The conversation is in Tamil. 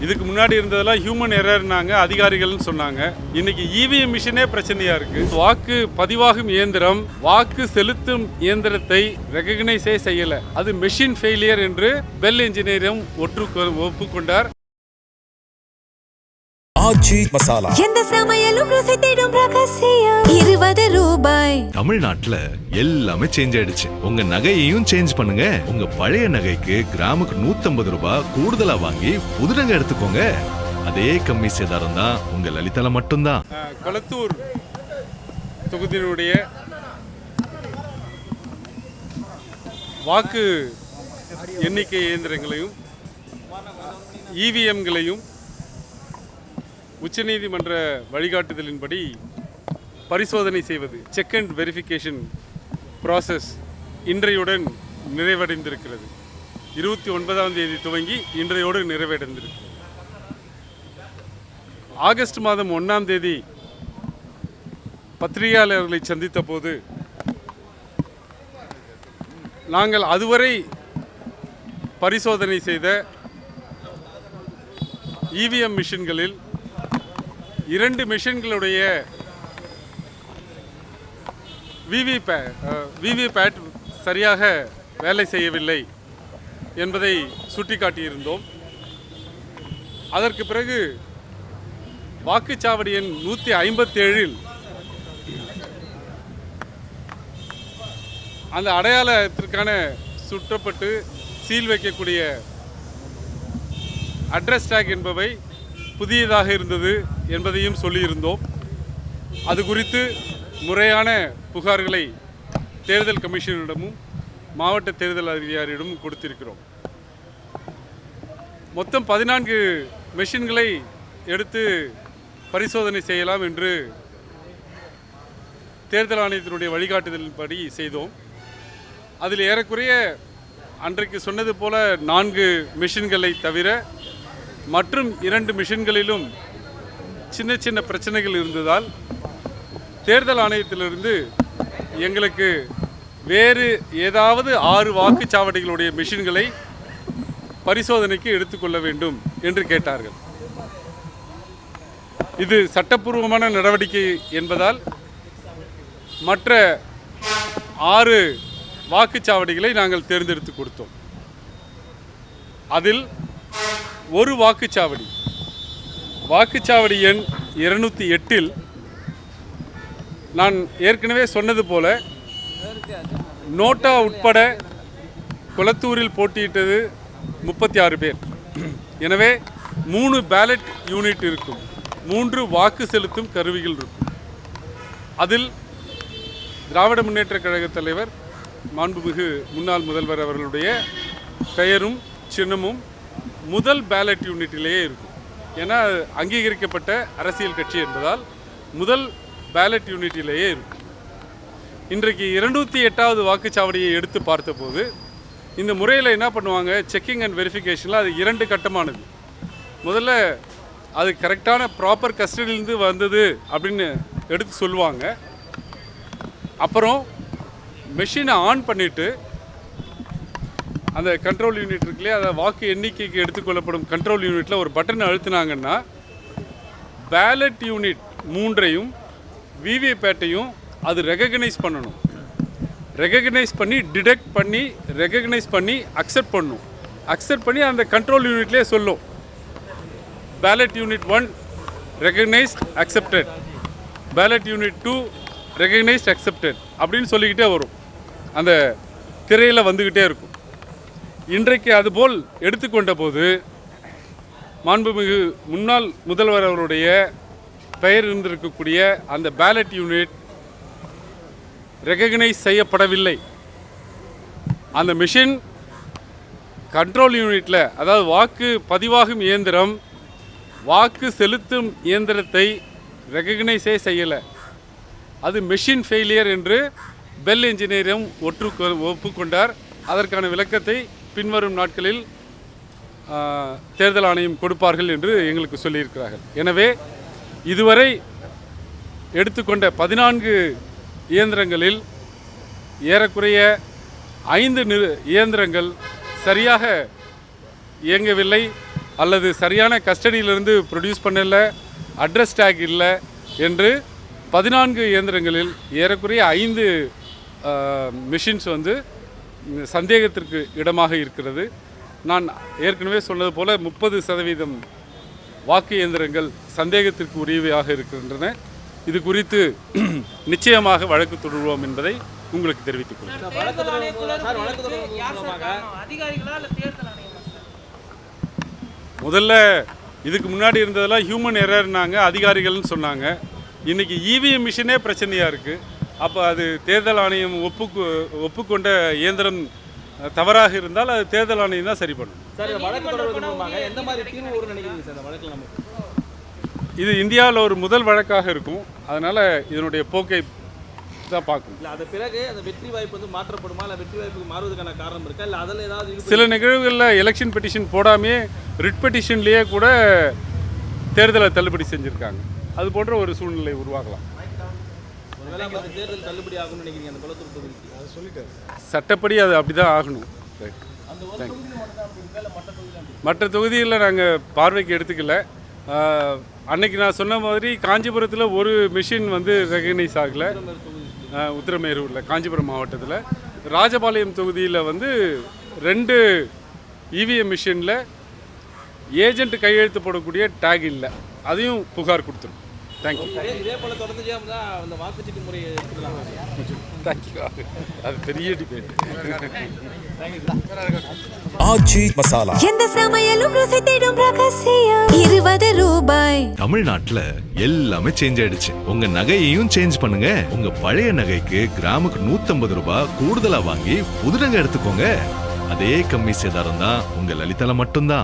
இதுக்கு முன்னாடி இருந்ததெல்லாம் ஹியூமன் எரர்னாங்க, அதிகாரிகள்னு சொன்னாங்க. இன்னைக்கு இவிஎம் மிஷினே பிரச்சனையா இருக்கு. வாக்கு பதிவாகும் இயந்திரம் வாக்கு செலுத்தும் இயந்திரத்தை ரெகக்னைஸே செய்யல. அது மெஷின் ஃபெயிலியர் என்று பெல் என்ஜினியரும் ஒப்புக்கொண்டார். ஆச்சி மசாலா எந்த சமையலும் ருசி தேடும் ரகசியம் 20 ரூபாய். தமிழ்நாட்டுல எல்லாமே சேஞ்ச் ஆயிடுச்சு. உங்க நகையையும் சேஞ்ச் பண்ணுங்க. உங்க பழைய நகைக்கு கிராமுக்கு 150 ரூபாய் கூடுதலா வாங்கி புது நகை எடுத்துக்கோங்க. அதே கம்மி சேதாரம் தான் உங்க லலிதால மட்டும்தான். கொளத்தூர் தொகுதியினுடைய வாக்கு எண்ணிக்கை இயந்திரங்களையும் இவிஎம்களையும் உச்சநீதிமன்ற வழிகாட்டுதலின்படி பரிசோதனை செய்வது, செக் அண்ட் வெரிஃபிகேஷன் ப்ராசஸ் இன்றையுடன் நிறைவடைந்திருக்கிறது. 29ஆம் தேதி துவங்கி இன்றையோடு நிறைவடைந்திருக்கிறது. ஆகஸ்ட் மாதம் 1ஆம் தேதி பத்திரிகையாளர்களை சந்தித்த போது நாங்கள் அதுவரை பரிசோதனை செய்த இவிஎம் மிஷின்களில் 2 மிஷின்களுடைய விவிபேட் சரியாக வேலை செய்யவில்லை என்பதை சுட்டிக்காட்டியிருந்தோம். அதற்கு பிறகு வாக்குச்சாவடி எண் 157 அந்த அடையாளத்திற்கான சுற்றப்பட்டு சீல் வைக்கக்கூடிய அட்ரஸ் டேக் என்பவை புதியதாக இருந்தது என்பதையும் சொல்லியிருந்தோம். அது குறித்து முறையான புகார்களை தேர்தல் கமிஷனரிடமும் மாவட்ட தேர்தல் அதிகாரியிடமும் கொடுத்திருக்கிறோம். மொத்தம் 14 மெஷின்களை எடுத்து பரிசோதனை செய்யலாம் என்று தேர்தல் ஆணையத்தினுடைய வழிகாட்டுதலின்படி செய்தோம். அதில் ஏறக்குறைய அன்றைக்கு சொன்னது போல 4 மெஷின்களை தவிர மற்றும் 2 மெஷின்களிலும் சின்ன சின்ன பிரச்சனைகள் இருந்ததால் தேர்தல் ஆணையத்திலிருந்து எங்களுக்கு வேறு ஏதாவது 6 வாக்குச்சாவடிகளுடைய மெஷின்களை பரிசோதனைக்கு எடுத்துக்கொள்ள வேண்டும் என்று கேட்டார்கள். இது சட்டப்பூர்வமான நடவடிக்கை என்பதால் மற்ற 6 வாக்குச்சாவடிகளை நாங்கள் தேர்ந்தெடுத்து கொடுத்தோம். அதில் ஒரு வாக்குச்சாவடி எண் 208 நான் ஏற்கனவே சொன்னது போல நோட்டா உட்பட கொளத்தூரில் போட்டியிட்டது 36 பேர். எனவே 3 பேலட் யூனிட் இருக்கும், 3 வாக்கு செலுத்தும் கருவிகள் இருக்கும். அதில் திராவிட முன்னேற்றக் கழக தலைவர் மாண்புமிகு முன்னாள் முதல்வர் அவர்களுடைய பெயரும் சின்னமும் முதல் பேலட் யூனிட்டிலேயே இருக்கும். ஏன்னா அங்கீகரிக்கப்பட்ட அரசியல் கட்சி என்பதால் முதல் பேலட் யூனிட்டிலேயே இருக்கும். இன்றைக்கு 208வது வாக்குச்சாவடியை எடுத்து பார்த்தபோது இந்த முறையில் என்ன பண்ணுவாங்க, செக்கிங் அண்ட் வெரிஃபிகேஷனில் அது 2 கட்டமானது. முதல்ல அது கரெக்டான ப்ராப்பர் கஸ்டடியிலேருந்து வந்தது அப்படின்னு எடுத்து சொல்லுவாங்க. அப்புறம் மெஷினை ஆன் பண்ணிவிட்டு அந்த கண்ட்ரோல் யூனிட் இருக்குல்லையே, அதை வாக்கு எண்ணிக்கைக்கு எடுத்துக்கொள்ளப்படும் கண்ட்ரோல் யூனிட்டில் ஒரு பட்டனை அழுத்தினாங்கன்னா பேலட் யூனிட் 3ஐயும் விவிபேட்டையும் அது ரெகக்னைஸ் பண்ணணும். ரெகக்னைஸ் பண்ணி டிடெக்ட் பண்ணி ரெகக்னைஸ் பண்ணி அக்செப்ட் பண்ணணும். அக்செப்ட் பண்ணி அந்த கண்ட்ரோல் யூனிட்லேயே சொல்லும், ballot unit 1 recognized accepted, ballot unit 2 recognized accepted அப்படின்னு சொல்லிக்கிட்டே வரும். அந்த திரையில் வந்துக்கிட்டே இருக்கும். இன்றைக்கு அதுபோல் எடுத்துக்கொண்ட போது மாண்புமிகு முன்னாள் முதல்வர் அவருடைய பெயர் இருந்திருக்கக்கூடிய அந்த பேலட் யூனிட் ரெகக்னைஸ் செய்யப்படவில்லை. அந்த மிஷின் கண்ட்ரோல் யூனிட்டில், அதாவது வாக்கு பதிவாகும் இயந்திரம் வாக்கு செலுத்தும் இயந்திரத்தை ரெகக்னைஸே செய்யலை. அது மெஷின் ஃபெயிலியர் என்று பெல் என்ஜினியரும் ஒப்புக்கொண்டார். அதற்கான விளக்கத்தை பின்வரும் நாட்களில் தேர்தல் ஆணையம் கொடுப்பார்கள் என்று எங்களுக்கு சொல்லியிருக்கிறார்கள். எனவே இதுவரை எடுத்துக்கொண்ட 14 இயந்திரங்களில் ஏறக்குறைய 5 இயந்திரங்கள் சரியாக இயங்கவில்லை, அல்லது சரியான கஸ்டடியிலிருந்து ப்ரொடியூஸ் பண்ணல, அட்ரஸ் டேக் இல்லை என்று 14 இயந்திரங்களில் ஏறக்குறைய 5 மிஷின்ஸ் வந்து சந்தேகத்திற்கு இடமாக இருக்கிறது. நான் ஏற்கனவே சொன்னது போல 30% வாக்கு இயந்திரங்கள் சந்தேகத்திற்கு உரியவையாக இருக்கின்றன. இது குறித்து நிச்சயமாக வழக்கு தொடருவோம் என்பதை உங்களுக்கு தெரிவித்துக் கொள்கிறேன். முதல்ல இதுக்கு முன்னாடி இருந்ததெல்லாம் ஹியூமன் எரர்னாங்க, அதிகாரிகள்னு சொன்னாங்க. இன்றைக்கி இவிஎம் மிஷினே பிரச்சனையாக இருக்குது. அப்போ அது தேர்தல் ஆணையம் ஒப்புக்கொண்ட இயந்திரம் தவறாக இருந்தால் அது தேர்தல் ஆணையம் தான் சரி பண்ணும். இது இந்தியாவில் ஒரு முதல் வழக்காக இருக்கும். அதனால் இதனுடைய போக்கை தான் பார்க்கணும். இல்லை, அது பிறகு அந்த வெற்றி வாய்ப்பு வந்து மாற்றப்படுமா, இல்லை வெற்றி வாய்ப்புக்கு மாறுவதற்கான காரணம் இருக்கா, இல்லை அதில் ஏதாவது சில நிகழ்வுகளில் எலெக்ஷன் பெட்டிஷன் போடாமே ரிட் பெட்டிஷன்லேயே கூட தேர்தலை தள்ளுபடி செஞ்சுருக்காங்க. அது போன்ற ஒரு சூழ்நிலை உருவாகலாம். தேர்தல் தள்ளுபடி ஆகும்னு நினைக்கிறீங்க அந்த குளத்தூர் தொகுதிக்கு? அதை சொல்லிட்டாரு. சட்டப்படி அது அப்படி தான் ஆகணும். மற்ற தொகுதிகளில் நாங்கள் பார்வைக்கு எடுத்துக்கல. அன்னைக்கு நான் சொன்ன மாதிரி காஞ்சிபுரத்தில் ஒரு மிஷின் வந்து ரெகக்னைஸ் ஆகலை. உத்திரமேரூரில் காஞ்சிபுரம் மாவட்டத்தில் ராஜபாளையம் தொகுதியில் வந்து 2 இவிஎம் மிஷினில் ஏஜென்ட் கையெழுத்து போடக்கூடிய டேக் இல்லை. அதையும் புகார் கொடுத்துரும். தேங்க்யூ. இதே போல தொடர்ந்து அந்த வாக்குச்சீட்டு முறையை தேங்க்யூ. அது பெரிய டிபேட். ஆச்சி மசாலா, எந்த சமையலும் ருசி தேடும் ரகசியம். 20 ரூபாய். தமிழ்நாட்டுல எல்லாமே சேஞ்ச் ஆயிடுச்சு. உங்க நகையையும் சேஞ்ச் பண்ணுங்க. உங்க பழைய நகைக்கு கிராமுக்கு 150 ரூபாய் கூடுதலா வாங்கி புது நகை எடுத்துக்கோங்க. அதே கம்மி சேதாரம் தான் உங்க லலிதால மட்டும்தான்.